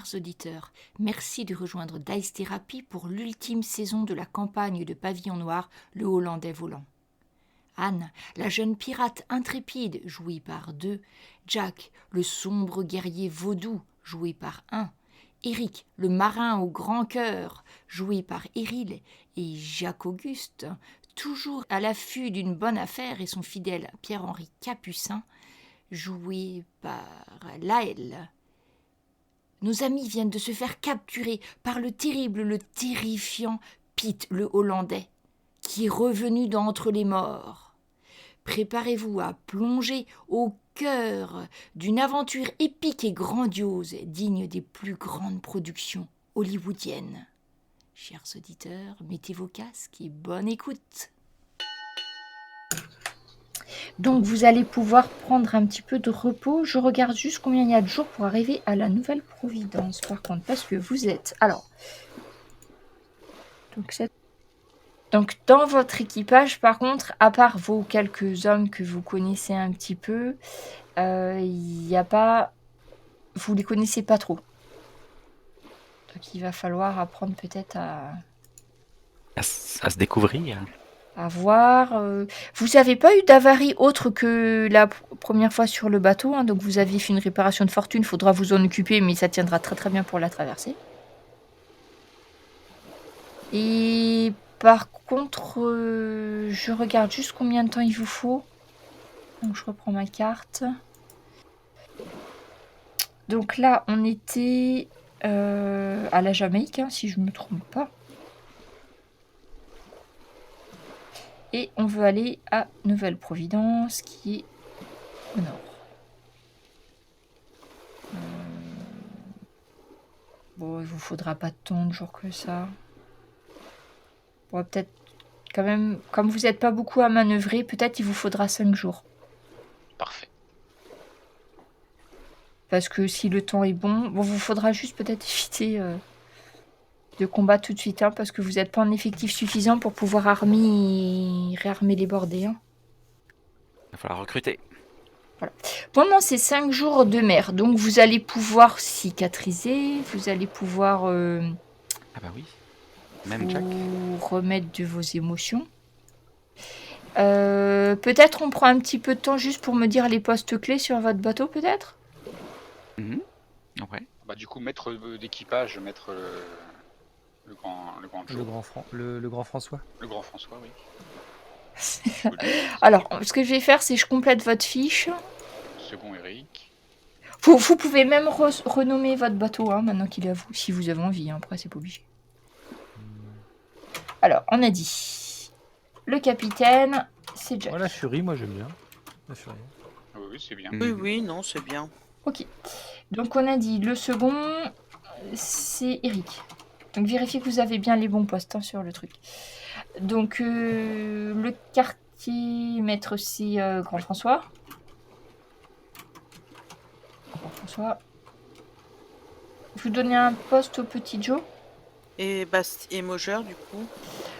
chers auditeurs, merci de rejoindre Dice Therapy pour l'ultime saison de la campagne de Pavillon Noir, le Hollandais volant. Anne, la jeune pirate intrépide, jouée par 2, Jack, le sombre guerrier vaudou, joué par 1, Eric, le marin au grand cœur, joué par Éril, et Jacques-Auguste, toujours à l'affût d'une bonne affaire, et son fidèle Pierre-Henri Capucin, joué par Laël. Nos amis viennent de se faire capturer par le terrible, le terrifiant Pete le Hollandais, qui est revenu d'entre les morts. Préparez-vous à plonger au cœur d'une aventure épique et grandiose, digne des plus grandes productions hollywoodiennes. Chers auditeurs, mettez vos casques et bonne écoute. Donc vous allez pouvoir prendre un petit peu de repos. Je regarde juste combien il y a de jours pour arriver à la Nouvelle-Providence, par contre, parce que vous êtes... Alors, donc dans votre équipage, par contre, à part vos quelques hommes que vous connaissez un petit peu, il n'y a pas... Vous les connaissez pas trop. Donc il va falloir apprendre peut-être À se découvrir. à voir. Vous n'avez pas eu d'avarie autre que la première fois sur le bateau, hein, donc vous aviez fait une réparation de fortune, il faudra vous en occuper, mais ça tiendra très très bien pour la traversée. Et par contre, je regarde juste combien de temps il vous faut. Donc je reprends ma carte. Donc là, on était à la Jamaïque, hein, si je ne me trompe pas. Et on veut aller à Nouvelle-Providence, qui est au nord. Bon, il vous faudra pas tant de jours que ça. Bon, peut-être quand même, comme vous n'êtes pas beaucoup à manœuvrer, peut-être il vous faudra 5 jours. Parfait. Parce que si le temps est bon, vous faudra juste peut-être éviter de combattre tout de suite, hein, parce que vous n'êtes pas en effectif suffisant pour pouvoir réarmer les bordées. Hein. Il va falloir recruter. Voilà. Pendant ces 5 jours de mer, donc vous allez pouvoir cicatriser, vous allez pouvoir Ah bah oui. Même Jack. vous remettre de vos émotions. Peut-être on prend un petit peu de temps juste pour me dire les postes clés sur votre bateau, peut-être. Ouais. Bah, du coup, maître d'équipage, maître le grand Joe. Le grand François. Le grand François, oui. Alors, ce que je vais faire, c'est que je complète votre fiche. Second Eric. Vous pouvez même renommer votre bateau, hein, maintenant qu'il est à vous, si vous avez envie. Hein, après, c'est pas obligé. Alors, on a dit le capitaine, c'est Jack. La Furie, moi j'aime bien. La Furie. Oui, c'est bien. Oui, non, c'est bien. Ok. Donc, on a dit le second, c'est Eric. Donc, vérifiez que vous avez bien les bons postes, hein, sur le truc. Donc, le quartier maître, c'est Grand François. Grand François. Vous donnez un poste au petit Joe. Et Maugeur, du coup.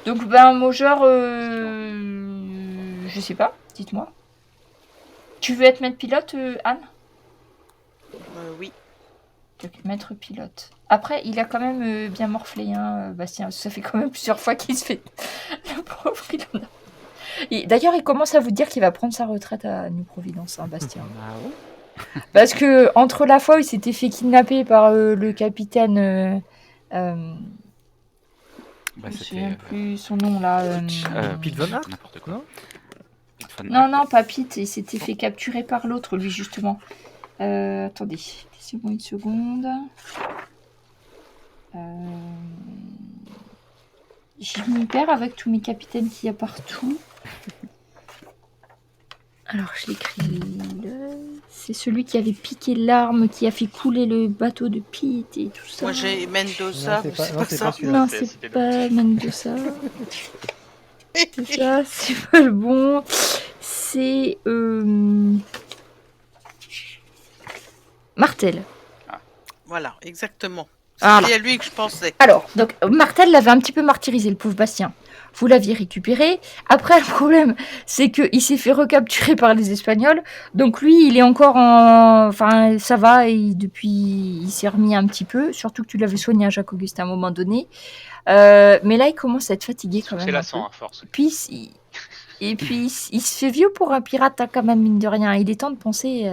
Donc, Maugeur, je sais pas, dites-moi. Tu veux être maître pilote, Anne ? Oui. Donc, maître pilote. Après, il a quand même bien morflé, hein, Bastien. Ça fait quand même plusieurs fois qu'il se fait... Le pauvre, il en a... Et d'ailleurs, il commence à vous dire qu'il va prendre sa retraite à New-Providence, hein, Bastien. Ah ouais. Parce que, entre la fois où il s'était fait kidnapper par le capitaine... Bah, je me c'était. souviens plus son nom, là. Pete Von Hart. N'importe quoi. Non Pete Von Non, Hart. non, pas Pete. Il s'était fait capturer par l'autre, lui, justement. Attendez, laissez-moi une seconde. Je m'y perds avec tous mes capitaines qu'il y a partout. Alors, je l'écris. C'est celui qui avait piqué l'arme, qui a fait couler le bateau de Pete et tout ça. Moi, j'ai Mendoza, Non, mais c'est pas c'est ça. pas celui-là. Non, C'était c'est pas Mendoza. C'est ça, c'est pas le bon. C'est Martel. Voilà, exactement. Voilà. C'est à lui que je pensais. Alors, donc Martel l'avait un petit peu martyrisé, le pauvre Bastien. Vous l'aviez récupéré. Après, le problème, c'est qu'il s'est fait recapturer par les Espagnols. Donc lui, il est encore en... Enfin, ça va, et depuis, il s'est remis un petit peu. Surtout que tu l'avais soigné à Jacques-Auguste à un moment donné. Mais là, il commence à être fatigué quand même. C'est un lassant peu. à force. Et puis, il se fait vieux pour un pirate, hein, quand même, mine de rien. Il est temps de penser...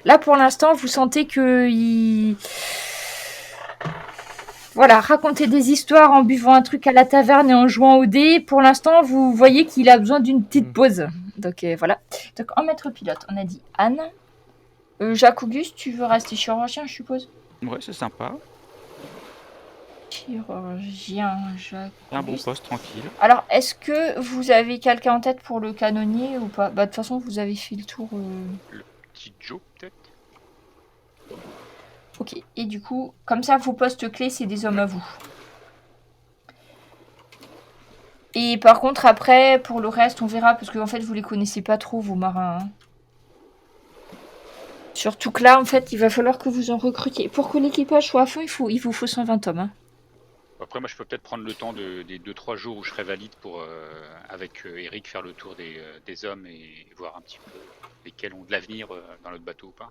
Là, pour l'instant, vous sentez que voilà, raconter des histoires en buvant un truc à la taverne et en jouant au dé. Pour l'instant, vous voyez qu'il a besoin d'une petite pause. Donc voilà. Donc en maître pilote, on a dit Anne. Jacques-Auguste, tu veux rester chirurgien, je suppose? Ouais, c'est sympa. Chirurgien, Jacques. Un bon poste, tranquille. Alors, est-ce que vous avez quelqu'un en tête pour le canonnier ou pas? Bah, de toute façon, vous avez fait le tour. Petit Joe, peut-être. Ok, et du coup, comme ça, vos postes clés, c'est des hommes à vous. Et par contre, après, pour le reste, on verra, parce que en fait, vous les connaissez pas trop, vos marins. Hein. Surtout que là, en fait, il va falloir que vous en recrutiez. Pour que l'équipage soit à fond, il vous faut 120 hommes. Hein. Après, moi, je peux peut-être prendre le temps des 2-3 jours où je serai valide pour, avec Eric, faire le tour des hommes et voir un petit peu lesquels ont de l'avenir dans notre bateau ou pas.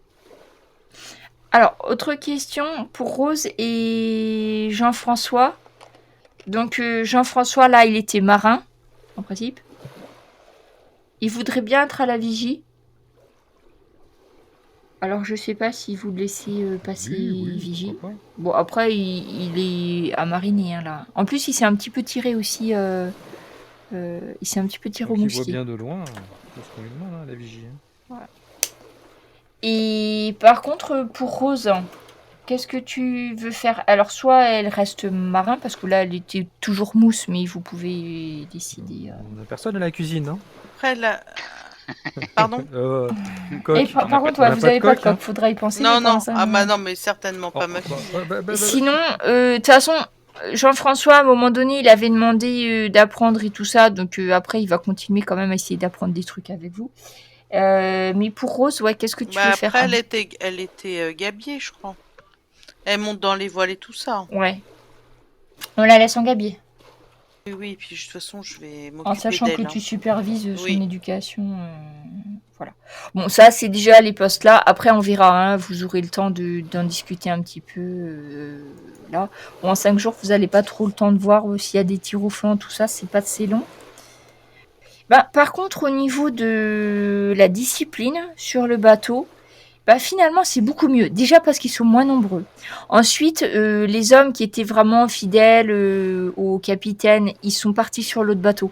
Alors, autre question pour Rose et Jean-François. Donc, Jean-François, là, il était marin, en principe. Il voudrait bien être à la vigie. Alors, je sais pas si vous le laissez passer vigie. Bon, après, il est à mariner, hein, là. En plus, il s'est un petit peu tiré aussi. Il s'est un petit peu tiré au Il voit moustier. bien de loin. C'est ce qu'on lui demande, hein, la vigie. Hein. Voilà. Et par contre, pour Rose, qu'est-ce que tu veux faire? Alors, soit elle reste marin, parce que là, elle était toujours mousse, mais vous pouvez décider. On a personne à la cuisine, non? Après, là... Pardon? Et par contre, ouais, vous n'avez pas de coq, faudra y penser. Non, non, ah bah non, mais certainement pas ma fille. Sinon, de toute façon, Jean-François, à un moment donné, il avait demandé d'apprendre et tout ça, donc après, il va continuer quand même à essayer d'apprendre des trucs avec vous. Mais pour Rose, ouais, qu'est-ce que tu veux faire? Après, elle était gabier, je crois. Elle monte dans les voiles et tout ça. Ouais. On la laisse en gabier. Oui, puis de toute façon, je vais m'occuper En sachant que d'elle, tu supervises son Oui. éducation. Voilà. Bon, ça, c'est déjà les postes là. Après, on verra. Hein, vous aurez le temps d'en discuter un petit peu. Là. Bon, en 5 jours, vous n'allez pas trop le temps de voir s'il y a des tirs au flanc, tout ça. C'est pas assez long. Bah, par contre, au niveau de la discipline sur le bateau, bah, finalement, c'est beaucoup mieux. Déjà parce qu'ils sont moins nombreux. Ensuite, les hommes qui étaient vraiment fidèles au capitaine, ils sont partis sur l'autre bateau.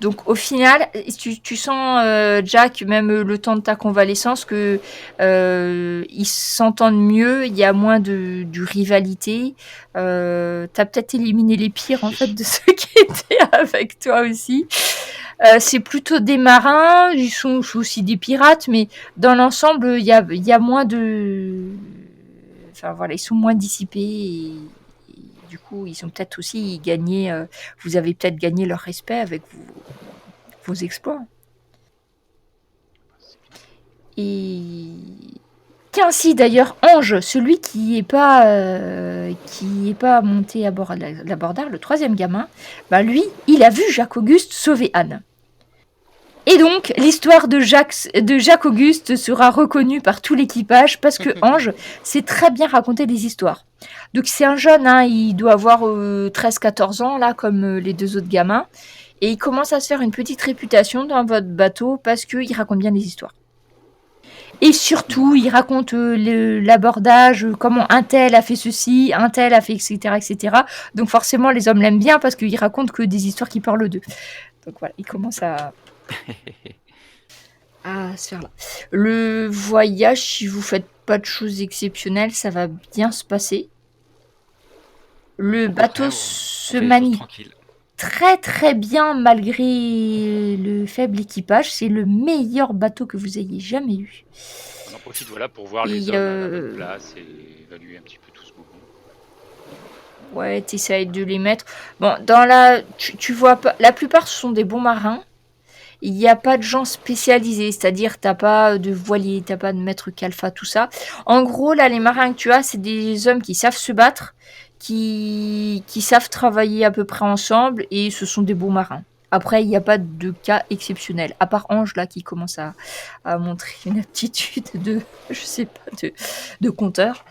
Donc au final, tu sens, Jack, même le temps de ta convalescence, que ils s'entendent mieux, il y a moins de rivalité. T'as peut-être éliminé les pires en fait de ceux qui étaient avec toi aussi. C'est plutôt des marins, ils sont aussi des pirates, mais dans l'ensemble, il y a moins de... Enfin voilà, ils sont moins dissipés et du coup, ils ont peut-être aussi gagné... vous avez peut-être gagné leur respect avec vos exploits. Et... Tiens, si d'ailleurs, Ange, celui qui est pas monté à bord l'abordard, le 3e gamin, bah lui, il a vu Jacques-Auguste sauver Anne. Et donc, l'histoire de Jacques-Auguste sera reconnue par tout l'équipage parce que Ange sait très bien raconter des histoires. Donc, c'est un jeune, hein, il doit avoir 13-14 ans, là, comme les 2 autres gamins. Et il commence à se faire une petite réputation dans votre bateau parce qu'il raconte bien des histoires. Et surtout, il raconte l'abordage, comment un tel a fait ceci, un tel a fait etc., etc. Donc, forcément, les hommes l'aiment bien parce qu'il raconte que des histoires qui parlent d'eux. Donc, voilà, il commence à se faire là. Le voyage, si vous faites pas de choses exceptionnelles, ça va bien se passer. Le bateau se manie très très bien malgré le faible équipage. C'est le meilleur bateau que vous ayez jamais eu. On en profite voilà, pour voir les hommes à la bonne place et évaluer un petit peu tout ce moment. Ouais, t'essayes de les mettre. Bon, tu vois pas. La plupart ce sont des bons marins. il n'y a pas de gens spécialisés, c'est-à-dire t'as pas de voilier, t'as pas de maître calfa, tout ça. En gros, là, les marins que tu as, c'est des hommes qui savent se battre, qui savent travailler à peu près ensemble, et ce sont des bons marins. Après, il n'y a pas de cas exceptionnels, à part Ange, là, qui commence à montrer une aptitude je sais pas, de compteur.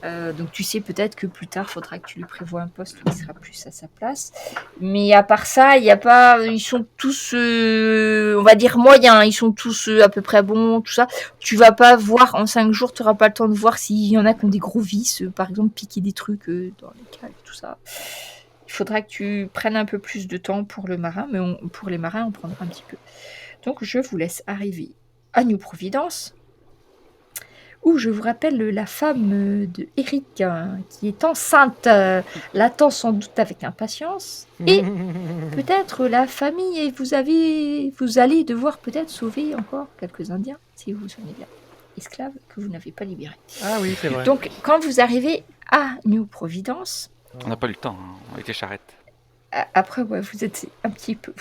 Donc tu sais peut-être que plus tard, il faudra que tu lui prévois un poste où il sera plus à sa place. Mais à part ça, il y a pas, ils sont tous, on va dire moyens. Ils sont tous à peu près bons, tout ça. Tu vas pas voir en 5 jours, tu n'auras pas le temps de voir s'il y en a qui ont des gros vices, par exemple piquer des trucs dans les cales, tout ça. Il faudra que tu prennes un peu plus de temps pour le marin, mais pour les marins, on prendra un petit peu. Donc je vous laisse arriver à New Providence, où je vous rappelle la femme de Eric qui est enceinte, l'attend sans doute avec impatience, et peut-être la famille, et vous allez devoir peut-être sauver encore quelques Indiens, si vous vous souvenez bien, esclaves que vous n'avez pas libérés. Ah oui, c'est vrai. Donc quand vous arrivez à New Providence, On n'a pas eu le temps, hein, on était charrette. après, ouais, vous étiez un petit peu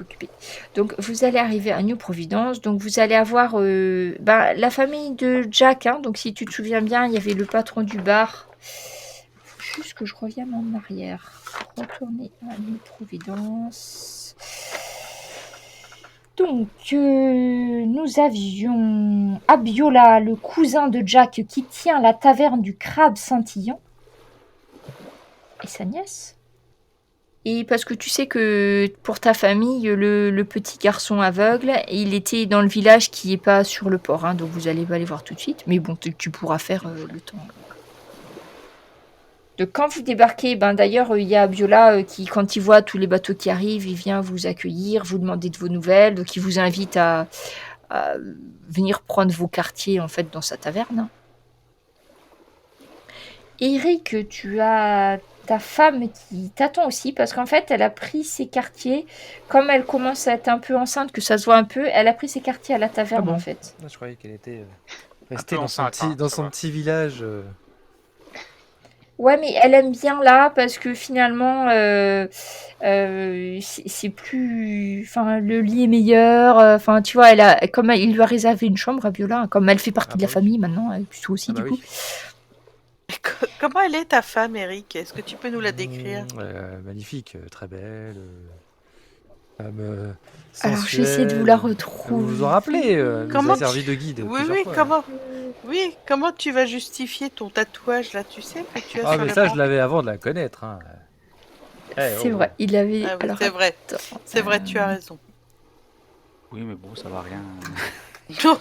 occupé. Donc, vous allez arriver à New Providence. Donc, vous allez avoir la famille de Jack. Hein. Donc, si tu te souviens bien, il y avait le patron du bar. Il faut juste que je revienne en arrière. Retourner à New Providence. Donc, nous avions Abiola, le cousin de Jack, qui tient la taverne du Crabe Scintillant. Et sa nièce. Et parce que tu sais que pour ta famille, le petit garçon aveugle, il était dans le village qui n'est pas sur le port. Hein, donc vous allez pas aller voir tout de suite. Mais bon, tu pourras faire le temps. Donc quand vous débarquez, d'ailleurs, il y a Abiola qui, quand il voit tous les bateaux qui arrivent, il vient vous accueillir, vous demander de vos nouvelles. Donc il vous invite à venir prendre vos quartiers en fait dans sa taverne. Eric, tu as ta femme qui t'attend aussi parce qu'en fait elle a pris ses quartiers, comme elle commence à être un peu enceinte, que ça se voit un peu, elle a pris ses quartiers à la taverne en fait. Je croyais qu'elle était restée peu dans son enceinte, petit, ça va. village. Ouais, mais elle aime bien là parce que finalement c'est plus, enfin le lit est meilleur, enfin tu vois, comme il lui a réservé une chambre à Biola, comme elle fait partie de la oui. famille maintenant, elle plutôt aussi du coup. Oui. Comment elle est ta femme, Eric? Est-ce que tu peux nous la décrire? Magnifique, très belle. Femme Alors j'essaie de vous la retrouver. Vous vous en rappelez, elle nous Comment a servi de guide. Oui, plusieurs fois. comment tu vas justifier ton tatouage là, tu sais, que tu as Ah, sur mais le ça, bras? je l'avais avant de la connaître. Hein. C'est vrai, il avait. Ah oui, Alors, c'est vrai. attends, C'est vrai, tu as raison. Oui, mais bon, ça va rien. Non.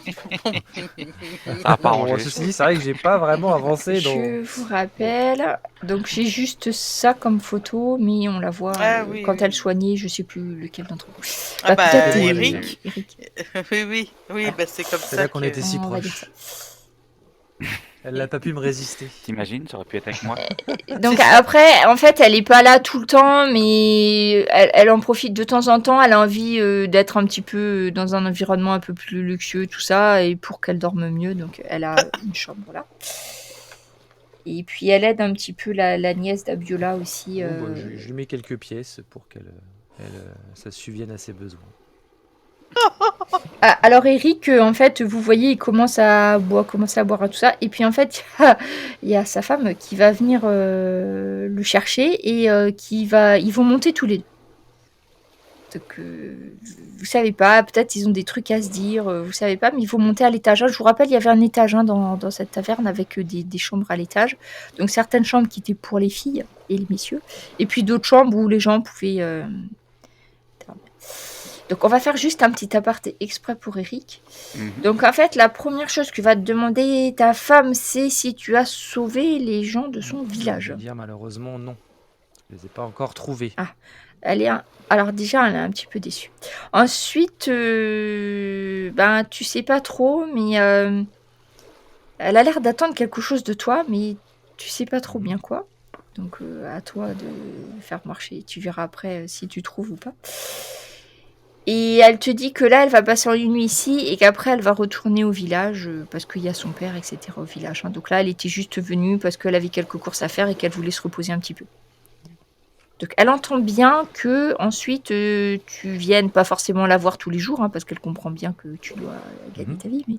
Ça a pas Bon, arrangé. ceci dit, c'est vrai que j'ai pas vraiment avancé dans. Je vous rappelle, donc j'ai juste ça comme photo, mais on la voit Oui, quand oui. elle soignait, je sais plus lequel d'entre vous. Ah bah, peut-être Eric. Eric. oui, c'est comme C'est ça là qu'on était si On va dire proches. Elle n'a pas pu me résister. T'imagines, ça aurait pu être avec moi. Donc après, en fait, elle est pas là tout le temps, mais elle en profite de temps en temps. Elle a envie d'être un petit peu dans un environnement un peu plus luxueux, tout ça, et pour qu'elle dorme mieux, donc elle a une chambre là. Et puis elle aide un petit peu la nièce d'Abiola aussi. Bon, je lui mets quelques pièces pour ça subvienne à ses besoins. Ah, alors Eric, en fait, vous voyez, il commence à boire tout ça. Et puis en fait, il y a sa femme qui va venir le chercher et ils vont monter tous les deux. Donc, vous savez pas, peut-être ils ont des trucs à se dire, vous savez pas, mais ils vont monter à l'étage. Je vous rappelle, il y avait un étage dans cette taverne avec des chambres à l'étage. Donc certaines chambres qui étaient pour les filles et les messieurs, et puis d'autres chambres où les gens pouvaient... Donc on va faire juste un petit aparté exprès pour Eric. Donc en fait, la première chose que va te demander ta femme, c'est si tu as sauvé les gens de son village. Je vais dire malheureusement non. Je les ai pas encore trouvés. Ah, alors déjà, elle est un petit peu déçue. Ensuite, tu sais pas trop, mais elle a l'air d'attendre quelque chose de toi, mais tu sais pas trop bien quoi. Donc à toi de faire marcher. Tu verras après si tu trouves ou pas. Et elle te dit que là, elle va passer une nuit ici et qu'après, elle va retourner au village parce qu'il y a son père, etc. au village. Hein. Donc là, elle était juste venue parce qu'elle avait quelques courses à faire et qu'elle voulait se reposer un petit peu. Donc elle entend bien que ensuite tu viennes pas forcément la voir tous les jours, parce qu'elle comprend bien que tu dois gagner ta vie, mais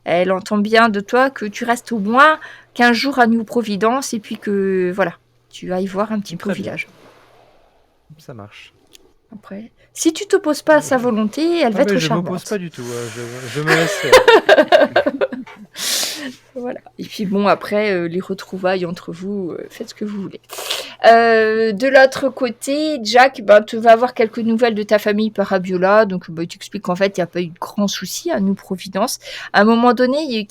elle entend bien de toi que tu restes au moins 15 jours à New Providence et puis que voilà, tu ailles voir un petit peu Très au bien. village. Ça marche. Après, si tu t'opposes pas à sa volonté, elle va Ah, être mais je m'oppose charmante. pas du tout. Je me laisse faire. Voilà. Et puis bon, après, les retrouvailles entre vous, faites ce que vous voulez. De l'autre côté, Jack, tu vas avoir quelques nouvelles de ta famille par Abiola. Donc, il t'explique qu'en fait, il n'y a pas eu de grands soucis à New Providence. À un moment donné, il y a eu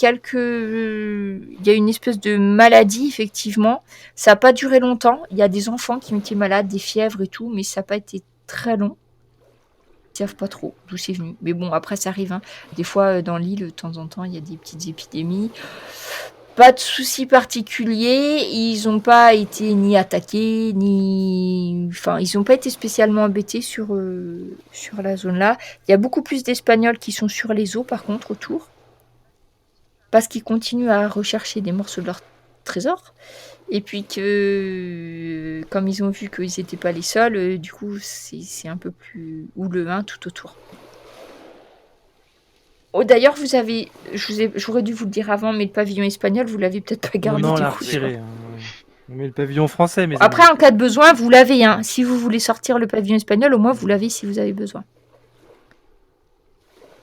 il y a une espèce de maladie, effectivement. Ça n'a pas duré longtemps. Il y a des enfants qui ont été malades, des fièvres et tout, mais ça n'a pas été très long. Ils savent pas trop d'où c'est venu. Mais bon, après, ça arrive. Des fois, dans l'île, de temps en temps, il y a des petites épidémies. Pas de soucis particuliers. Ils n'ont pas été ni attaqués, ni... Enfin, ils n'ont pas été spécialement embêtés sur la zone là. Il y a beaucoup plus d'Espagnols qui sont sur les eaux, par contre, autour. Parce qu'ils continuent à rechercher des morceaux de leur trésor. Et puis que, comme ils ont vu qu'ils n'étaient pas les seuls, du coup, c'est un peu plus houleux tout autour. Oh, d'ailleurs, j'aurais dû vous le dire avant, mais le pavillon espagnol, vous l'avez peut-être pas gardé. Non, on du l'a coup. retiré. On met le pavillon français, mais Après, en cas de besoin, vous l'avez. Si vous voulez sortir le pavillon espagnol, au moins, vous l'avez si vous avez besoin.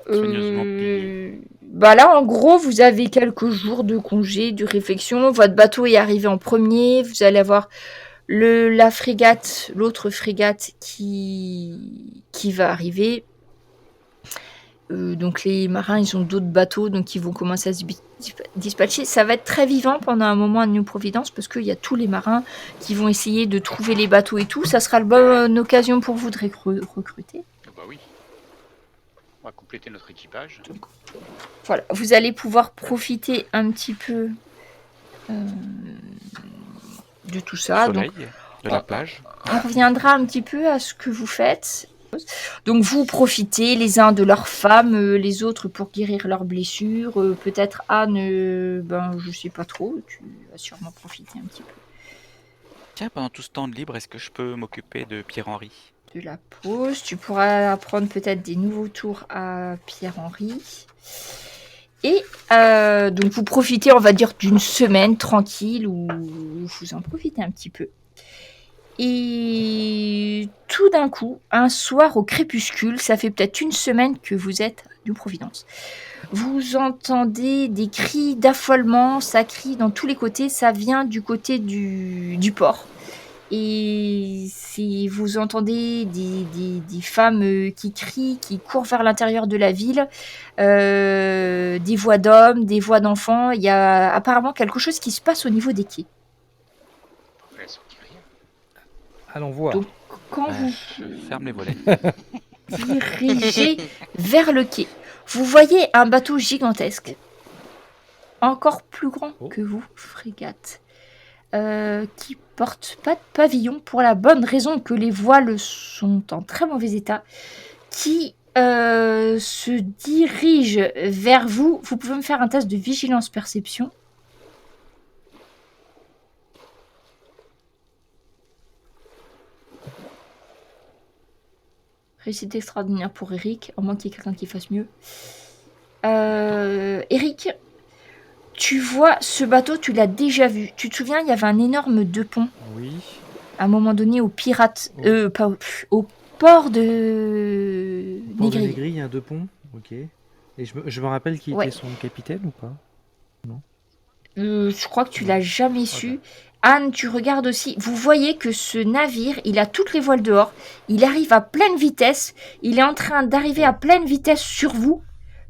Soigneusement plié. Là, en gros, vous avez quelques jours de congé, de réflexion. Votre bateau est arrivé en premier. Vous allez avoir la frégate, l'autre frégate qui va arriver. Donc les marins, ils ont d'autres bateaux, donc ils vont commencer à se dispatcher. Ça va être très vivant pendant un moment à New Providence parce qu'il y a tous les marins qui vont essayer de trouver les bateaux et tout. Ça sera la bonne occasion pour vous de recruter. Bah oui. On va compléter notre équipage. Voilà, vous allez pouvoir profiter un petit peu de tout ça. Soleil, Donc, de la plage. on reviendra un petit peu à ce que vous faites. Donc vous profitez les uns de leurs femmes, les autres pour guérir leurs blessures. Peut-être Anne, je sais pas trop, tu vas sûrement profiter un petit peu Tiens, pendant tout ce temps de libre, est-ce que je peux m'occuper de Pierre-Henri? de la pause. Tu pourras apprendre peut-être des nouveaux tours à Pierre-Henri. Et donc vous profitez, on va dire, d'une semaine tranquille où vous en profitez un petit peu. Et tout d'un coup, un soir au crépuscule, ça fait peut-être une semaine que vous êtes à New Providence. Vous entendez des cris d'affolement, ça crie dans tous les côtés, ça vient du côté du port. Et vous entendez des femmes qui crient, qui courent vers l'intérieur de la ville, des voix d'hommes, des voix d'enfants. Il y a apparemment quelque chose qui se passe au niveau des quais. Allons voir. Donc, quand vous Je ferme les volets. dirigez vers le quai, vous voyez un bateau gigantesque, encore plus grand que vous, frégate, qui porte pas de pavillon pour la bonne raison que les voiles sont en très mauvais état, qui se dirige vers vous. Vous pouvez me faire un test de vigilance-perception. Réussite extraordinaire pour Eric, à moins qu'il y ait quelqu'un qui fasse mieux. Eric, tu vois ce bateau, tu l'as déjà vu. Tu te souviens, il y avait un énorme deux-pont. Oui. À un moment donné, au port de Port de Négrier. Négrier, il y a 2 ponts. Ok. Et je me rappelle qui était son capitaine ou pas? Je crois que tu l'as jamais su. Anne, tu regardes aussi. Vous voyez que ce navire, il a toutes les voiles dehors. Il arrive à pleine vitesse. Il est en train d'arriver à pleine vitesse sur vous,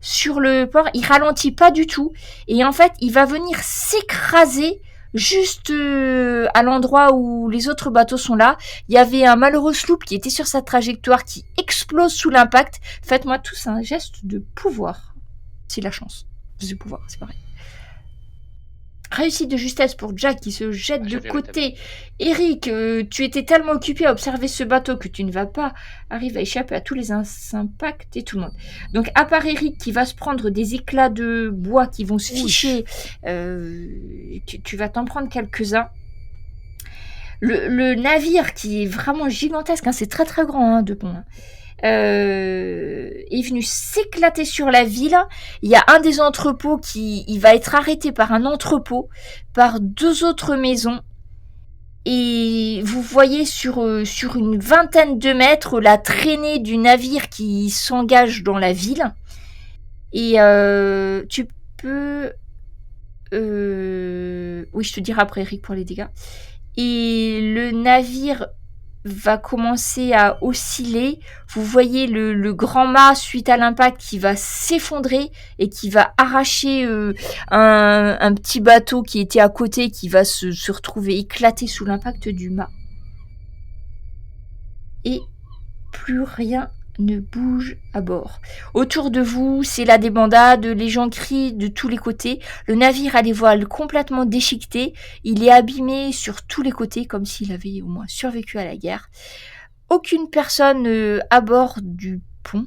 sur le port. Il ralentit pas du tout. Et en fait, il va venir s'écraser juste à l'endroit où les autres bateaux sont là. Il y avait un malheureux sloop qui était sur sa trajectoire qui explose sous l'impact. Faites-moi tous un geste de pouvoir. C'est la chance. C'est le pouvoir, c'est pareil. Réussite de justesse pour Jack qui se jette de côté. Eric, tu étais tellement occupé à observer ce bateau que tu ne vas pas arriver à échapper à tous les impacts et tout le monde. Donc à part Eric qui va se prendre des éclats de bois qui vont se ficher, tu vas t'en prendre quelques-uns. Le navire qui est vraiment gigantesque, hein, c'est très très grand, hein, de pont, hein, est venu s'éclater sur la ville. Il y a un des entrepôts il va être arrêté par un entrepôt, par 2 autres maisons. Et vous voyez sur une vingtaine de mètres la traînée du navire qui s'engage dans la ville. Et tu peux... Oui, je te dirai après, Eric, pour les dégâts. Et le navire va commencer à osciller. Vous voyez le grand mât, suite à l'impact, qui va s'effondrer et qui va arracher un petit bateau qui était à côté, qui va se retrouver éclaté sous l'impact du mât. Et plus rien ne bouge à bord. Autour de vous, c'est la débandade, les gens crient de tous les côtés. Le navire a les voiles complètement déchiquetées. Il est abîmé sur tous les côtés, comme s'il avait au moins survécu à la guerre. Aucune personne à bord du pont.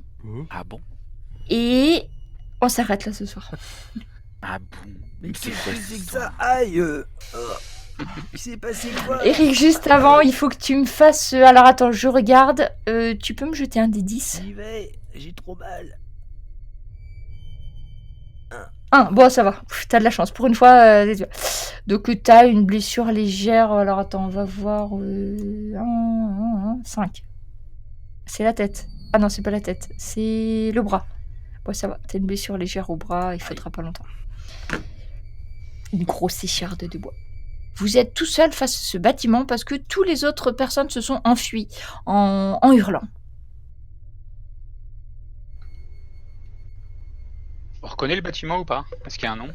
Ah bon? Et on s'arrête là ce soir. Ah bon? Mais C'est qu'est-ce quoi que cette c'est que histoire? ça? Aïe Il s'est passé quoi? Eric, juste avant, il faut que tu me fasses... Alors attends, je regarde. Tu peux me jeter un des 10? J'y vais, j'ai trop mal. Bon, ça va. T'as de la chance. Pour une fois, donc t'as une blessure légère. Alors attends, on va voir. 5. C'est la tête. Ah non, c'est pas la tête. C'est le bras. Bon, ça va. T'as une blessure légère au bras. Il faudra pas longtemps. Une grosse écharde de bois. Vous êtes tout seul face à ce bâtiment parce que toutes les autres personnes se sont enfuies en hurlant. On reconnaît le bâtiment ou pas? Est-ce qu'il y a un nom?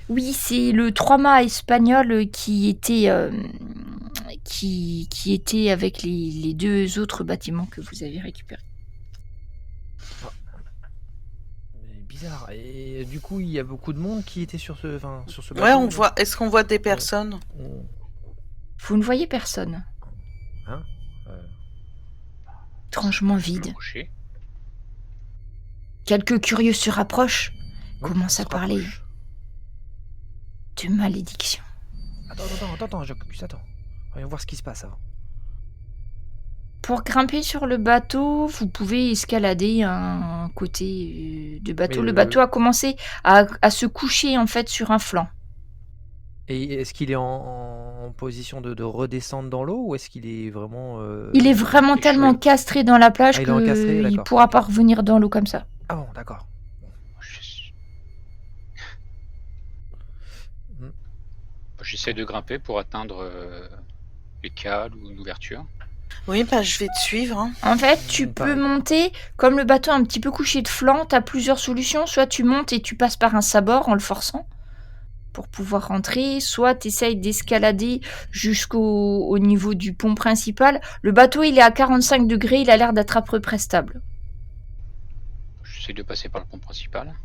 Oui, c'est le 3-mâts espagnol qui était avec les 2 autres bâtiments que vous avez récupérés. Mais bizarre. Et du coup, il y a beaucoup de monde qui était sur ce bateau. Ouais, on voit. Est-ce qu'on voit des personnes? Vous ne voyez personne. Hein Étrangement vide. Approcher. Quelques curieux se rapprochent, Oui, commencent on à se parler rapproche. de malédiction. Attends, Jacobus, attends. Voyons voir ce qui se passe avant. Pour grimper sur le bateau, vous pouvez escalader un côté de bateau. Mais Le bateau a commencé à se coucher en fait sur un flanc. Et est-ce qu'il est en position de redescendre dans l'eau ou est-ce qu'il est vraiment... Il est vraiment échoué. tellement castré dans la plage Ah, il est encastré, qu'il ne d'accord. pourra pas revenir dans l'eau comme ça. Ah bon, d'accord. J'essaie de grimper pour atteindre les cales ou une ouverture. Oui, bah je vais te suivre. Hein. En fait, tu Pareil. peux monter, comme le bateau est un petit peu couché de flanc, tu as plusieurs solutions. Soit tu montes et tu passes par un sabord en le forçant pour pouvoir rentrer, soit tu essayes d'escalader jusqu'au niveau du pont principal. Le bateau, il est à 45 degrés, il a l'air d'être à peu près stable. J'essaie de passer par le pont principal.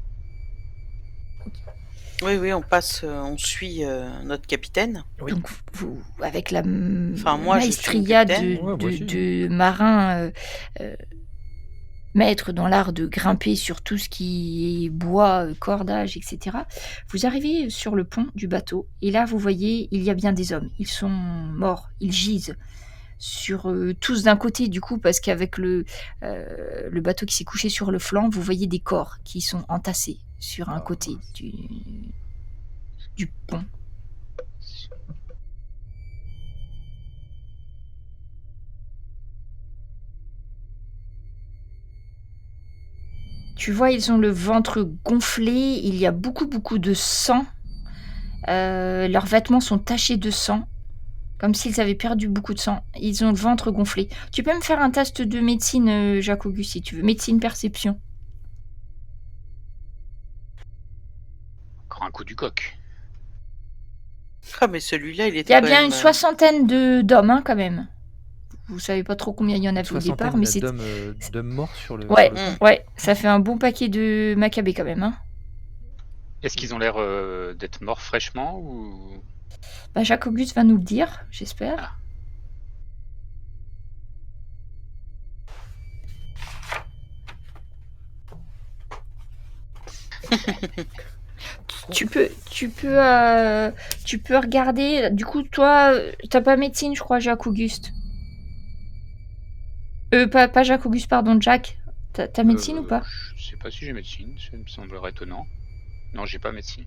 Oui, on suit notre capitaine. Oui. Donc, vous, avec la moi, je suis le maestria capitaine. Ouais, moi aussi. de marins maîtres dans l'art de grimper sur tout ce qui est bois, cordage, etc., vous arrivez sur le pont du bateau, et là, vous voyez, il y a bien des hommes. Ils sont morts, ils gisent sur tous d'un côté, du coup, parce qu'avec le bateau qui s'est couché sur le flanc, vous voyez des corps qui sont entassés sur un côté du pont. Tu vois, ils ont le ventre gonflé, il y a beaucoup de sang. Leurs vêtements sont tachés de sang, comme s'ils avaient perdu beaucoup de sang. Ils ont le ventre gonflé. Tu peux me faire un test de médecine, Jacques-Auguste, si tu veux. Médecine perception. Encore un coup du coq. Ah, mais celui-là, il Il était y a quand bien même, une soixantaine d'hommes, hein, quand même. Vous savez pas trop combien il y en avait au départ, Soixantaine mais c'est... d'hommes morts sur le... Ouais, sur le pont. ouais, ça fait un bon paquet de macabées quand même, hein. Est-ce qu'ils ont l'air d'être morts fraîchement ou... Bah, Jacques-Auguste va nous le dire, j'espère. tu peux regarder. Du coup, toi, t'as pas médecine, je crois, Jacques-Auguste. Pas Jacques-Auguste, pardon, Jack. T'as médecine ou pas? Je sais pas si j'ai médecine, ça me semblerait étonnant. Non, j'ai pas médecine.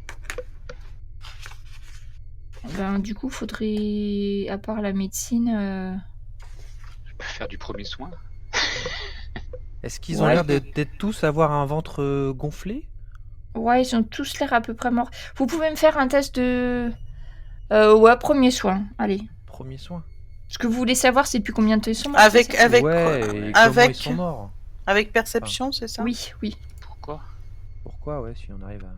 Ben, du coup, faudrait, à part la médecine, Je peux faire du premier soin. Est-ce qu'ils ont Ouais. l'air d'être tous avoir un ventre gonflé? ouais, ils ont tous l'air à peu près morts. Vous pouvez me faire un test de... ouais, premier soin, allez. Premier soin. Ce que vous voulez savoir, c'est depuis combien de temps ils sont morts, Avec, c'est ça avec, Ouais, et comment avec, ils sont morts? avec perception, c'est ça? Oui, oui. Pourquoi? Pourquoi, ouais, si on arrive à...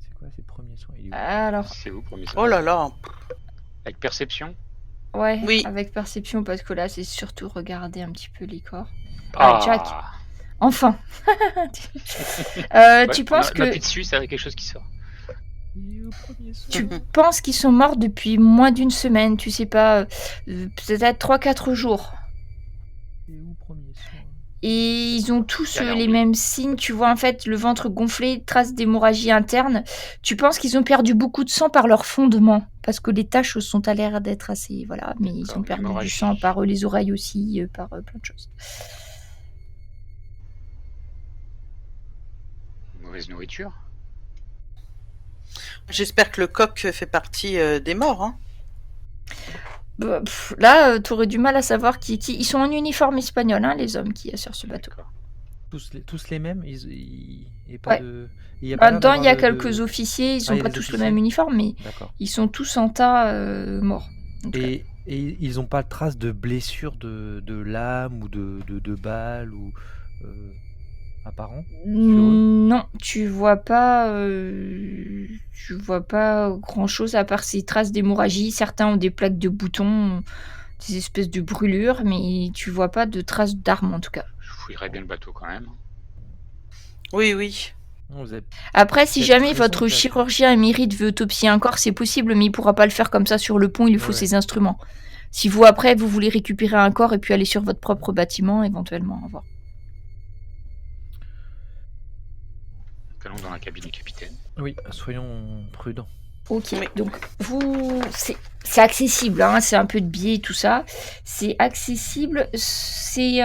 C'est quoi, c'est premier soin? Il est où? Alors, C'est où premier soin? Oh là là. Avec perception? ouais, Oui. avec perception, parce que là, c'est surtout regarder un petit peu les corps. Ah, Jack. Enfin. Ouais, Tu penses on appuie que... dessus, c'est avec quelque chose qui sort. Il est au premier soin. Tu penses qu'ils sont morts depuis moins d'une semaine, tu sais pas, peut-être 3-4 jours. Il est où premier soin? Et ils ont tous Ça a l'air les oui. mêmes signes, tu vois en fait le ventre gonflé, traces d'hémorragie interne. Tu penses qu'ils ont perdu beaucoup de sang par leur fondement, parce que les taches sont à l'air d'être assez, voilà, mais ils D'accord, ont perdu du l'hémorragie. sang par les oreilles aussi, par plein de choses. Mauvaise nourriture? J'espère que le coq fait partie des morts. Hein. Bah, là, t'aurais du mal à savoir qui... Ils sont en uniforme espagnol, hein, les hommes qui sur ce bateau. D'accord. Tous les mêmes? Et pas Ouais. de... Il y a pas l'air Dedans, il y a d'avoir de- quelques officiers, ils Ah, sont il y a pas des tous le officiers. même uniforme, mais D'accord. ils sont tous en tas morts. en tout cas. Et ils ont pas de traces de blessures de lame ou de balles ou apparent sur eux? Non, tu vois pas grand chose à part ces traces d'hémorragie. Certains ont des plaques de boutons, des espèces de brûlures, mais tu vois pas de traces d'armes en tout cas. Je fouillerais bien le bateau quand même. Oui, oui. Non, vous avez Après, si peut-être jamais raison, votre Jack. chirurgien émérite veut autopsier un corps, c'est possible, mais il pourra pas le faire comme ça sur le pont, il lui faut Ouais. ses instruments. Si vous, après, vous voulez récupérer un corps et puis aller sur votre propre bâtiment, éventuellement, au revoir. Allons dans la cabine du capitaine. Oui, soyons prudents. Ok, Oui. donc c'est accessible, hein, c'est un peu de biais tout ça. C'est accessible, c'est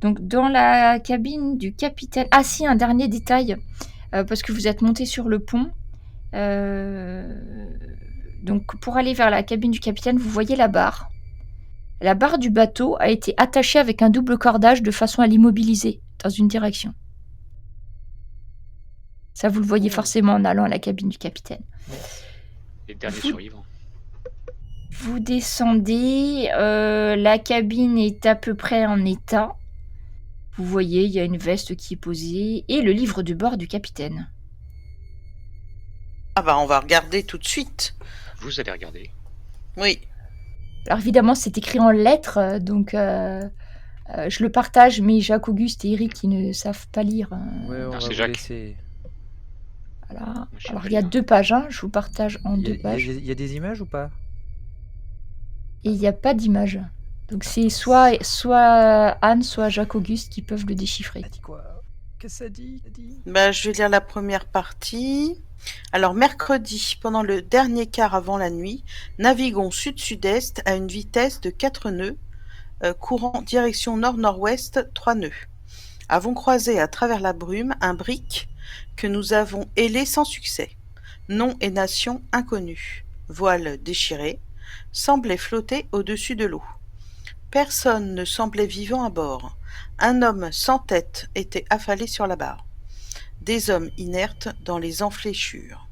donc dans la cabine du capitaine. Ah si, un dernier détail, parce que vous êtes monté sur le pont. Donc pour aller vers la cabine du capitaine, vous voyez la barre. La barre du bateau a été attachée avec un double cordage de façon à l'immobiliser dans une direction. Ça, vous le voyez forcément en allant à la cabine du capitaine. Les derniers Vous- survivants. Vous descendez, la cabine est à peu près en état. Vous voyez, il y a une veste qui est posée et le livre de bord du capitaine. Ah bah on va regarder tout de suite. Vous allez regarder. Oui. Alors évidemment, c'est écrit en lettres, donc je le partage, mais Jacques, Auguste et Eric, qui ne savent pas lire. Ouais, on va c'est vous Jacques. laisser. Voilà. Je sais Alors pas il y a lire. 2 pages, hein, je vous partage en Il y a- 2 il y a pages. des- il y a des images ou pas? Et il n'y a pas d'image. Donc c'est soit Anne, soit Jacques Auguste qui peuvent le déchiffrer. Elle dit quoi? Qu'est-ce que ça dit? Bah, je vais lire la première partie. Alors, mercredi, pendant le dernier quart avant la nuit, naviguons sud-sud-est à une vitesse de 4 nœuds, courant direction nord-nord-ouest, 3 nœuds. Avons croisé à travers la brume un brick que nous avons ailé sans succès. Nom et nation inconnus. Voile déchiré. Semblait flotter au-dessus de l'eau. Personne ne semblait vivant à bord. Un homme sans tête était affalé sur la barre. Des hommes inertes dans les enfléchures.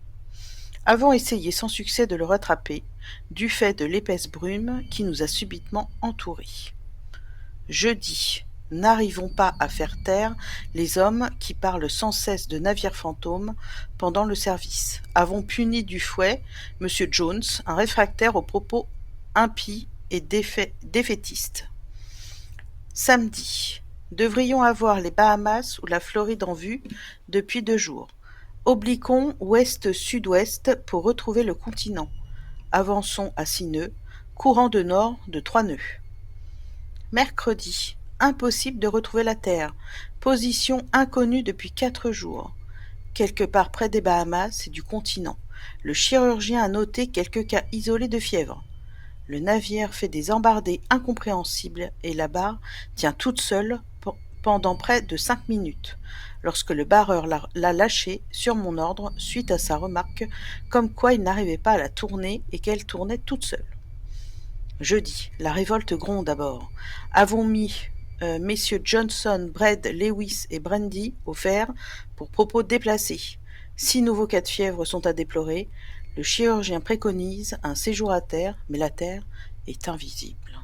Avons essayé sans succès de le rattraper, du fait de l'épaisse brume qui nous a subitement entourés. Jeudi, n'arrivons pas à faire taire les hommes qui parlent sans cesse de navires fantômes pendant le service. Avons puni du fouet M. Jones, un réfractaire aux propos impies et défaitistes. Samedi, devrions avoir les Bahamas ou la Floride en vue depuis 2 jours. Obliquons ouest-sud-ouest pour retrouver le continent. Avançons à 6 nœuds, courant de nord de 3 nœuds. Mercredi, impossible de retrouver la Terre. Position inconnue depuis 4 jours. quelque part près des Bahamas et du continent. Le chirurgien a noté quelques cas isolés de fièvre. Le navire fait des embardées incompréhensibles et la barre tient toute seule pendant près de 5 minutes, lorsque le barreur l'a lâchée sur mon ordre suite à sa remarque comme quoi il n'arrivait pas à la tourner et qu'elle tournait toute seule. Jeudi, la révolte gronde à bord. Avons mis messieurs Johnson, Braid, Lewis et Brandy au fer pour propos déplacés. 6 nouveaux cas de fièvre sont à déplorer. Le chirurgien préconise un séjour à terre, mais la terre est invisible.